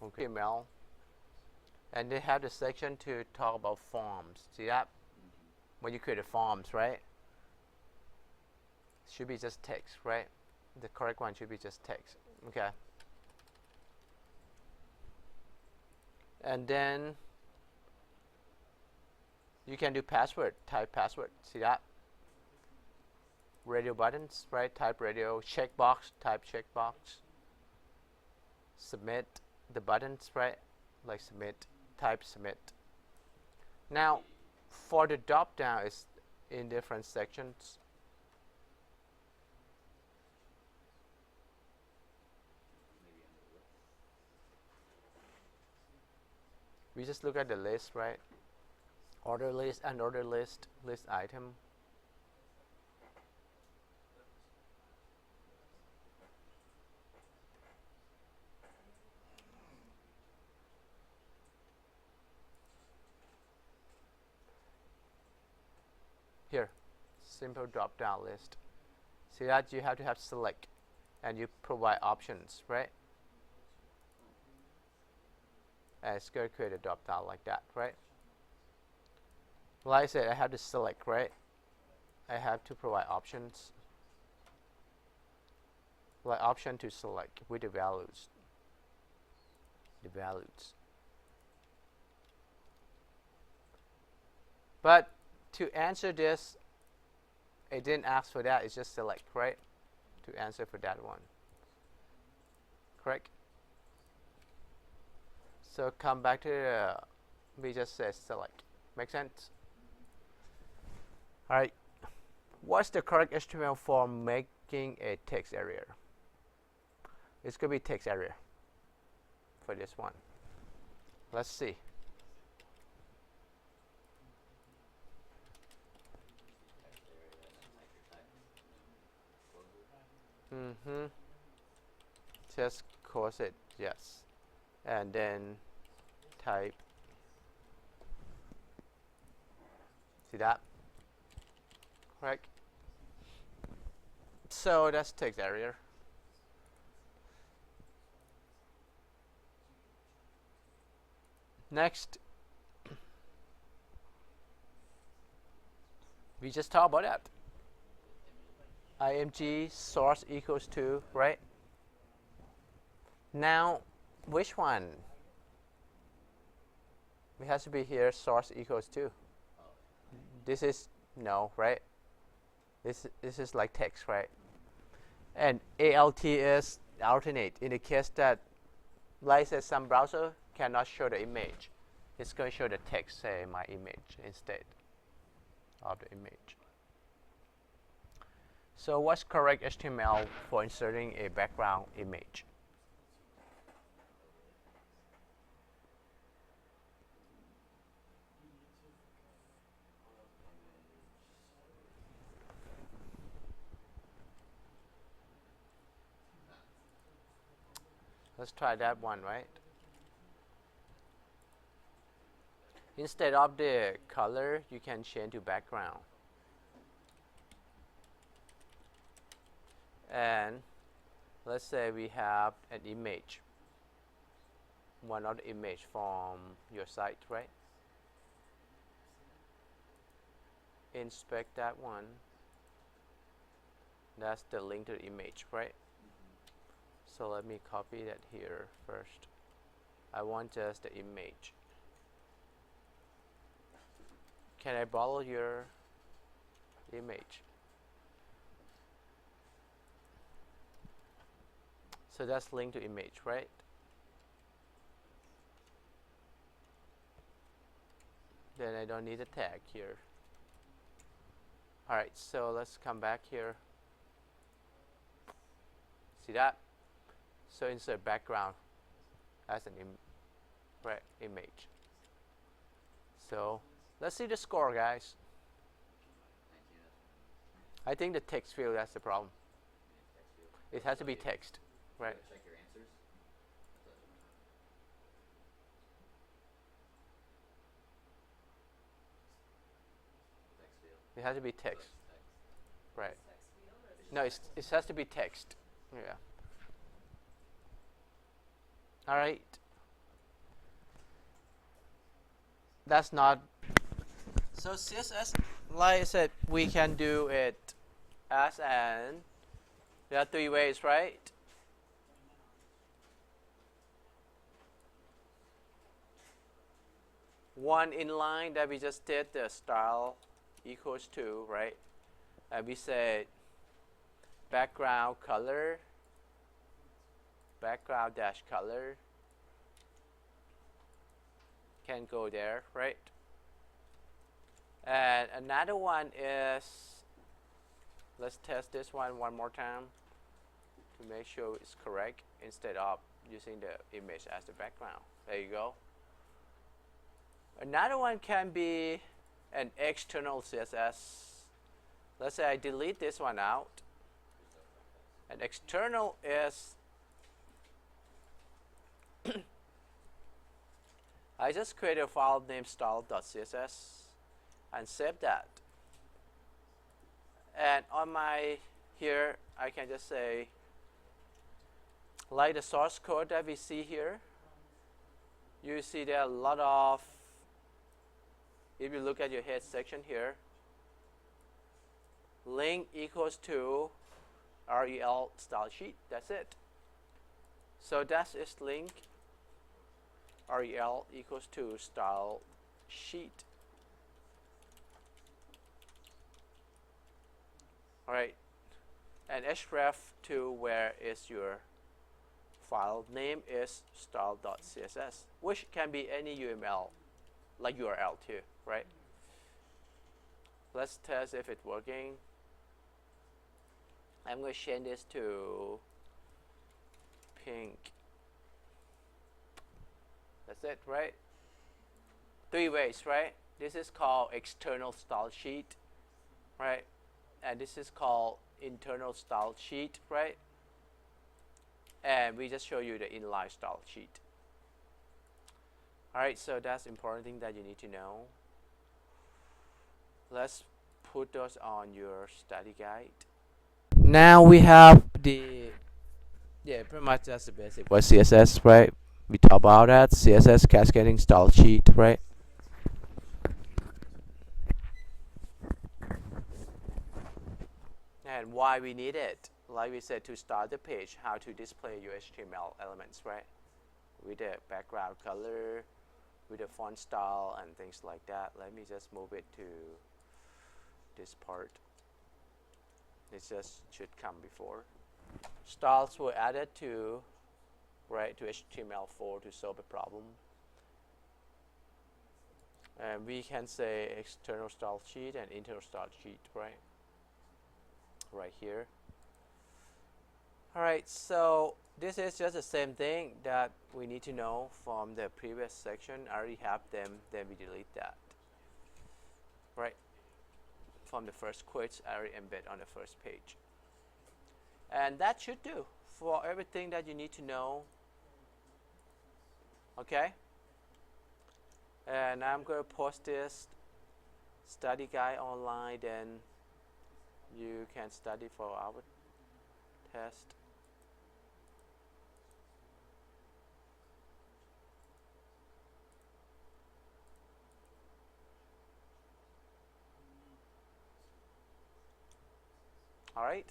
Okay. HTML, and they have the section to talk about forms. See that? When you create the forms, right? Should be just text, right? The correct one should be just text. Okay. And then you can do password, type password. See that? Radio buttons, right? Type radio. Checkbox, type checkbox. Submit the buttons, right? Like submit, type submit. Now, for the drop down, it's in different sections. We just look at the list, right? Order list, unordered list, list item. Here, simple drop down list. See that you have to have select, and you provide options, right? And it's going to create a drop down like that, right? Like I said, I have to select, right? I have to provide options, like option to select with the values. But to answer this, it didn't ask for that. It's just select, right? To answer for that one, correct? So come back to we just said select. Make sense? All right. What's the correct HTML for making a text area? It's going to be text area for this one. Let's see. Just close it, yes. And then type. See that? Correct? So that's text area. Next, we just talked about that. img source equals to, right? Now, which one? It has to be here, source equals to. This is no, right? This is like text, right? And alt is alternate in the case that, like I said, some browser cannot show the image. It's going to show the text, say my image, instead of the image. So what's correct HTML for inserting a background image? Let's try that one, right? Instead of the color, you can change to background. And let's say we have an image, one of the image from your site, right? Inspect that one. That's the link to the image, right? So let me copy that here first. I want just the image. Can I borrow your image? So that's linked to image, right? Then I don't need a tag here. Alright, so let's come back here. See that? So insert background as an image. So let's see the score, guys. I think the text field, that's the problem. It has to be text, right? Check your answers. It has to be text, right? No, it has to be text. Yeah. All right. that's not. So CSS, like I said, we can do it as an. There are three ways, right? One inline that we just did, the style equals to, right? And we said background color, background dash color can go there, right? And another one is, let's test this one more time to make sure it's correct instead of using the image as the background. There you go. Another one can be an external CSS. Let's say I delete this one out. An external is I just create a file named style.css and save that. And on my here, I can just say, like the source code that we see here, you see there are a lot of, if you look at your head section here, link equals to rel style sheet. That's it. So that is link rel equals to style sheet. All right, and href to where is your file name is style.css, which can be any UML, like URL too, right? Let's test if it's working. I'm going to change this to pink. That's it, right? Three ways, right? This is called external style sheet, right? And this is called internal style sheet, right? And we just show you the inline style sheet. All right, so that's important thing that you need to know. Let's put those on your study guide. Now we have the, pretty much that's the basic. What CSS, right? We talk about that CSS cascading style sheet, right? And why we need it, like we said, to start the page, how to display your HTML elements, right? With the background color, with the font style and things like that. Let me just move it to this part. It just should come before. Styles were added to, right, to HTML4 to solve a problem. And we can say external style sheet and internal style sheet, right? Right here. All right, so this is just the same thing that we need to know from the previous section. I already have them, then we delete that. Right? From the first quotes, I already embed on the first page. And that should do for everything that you need to know. Okay? And I'm going to post this study guide online, then you can study for our test. All right.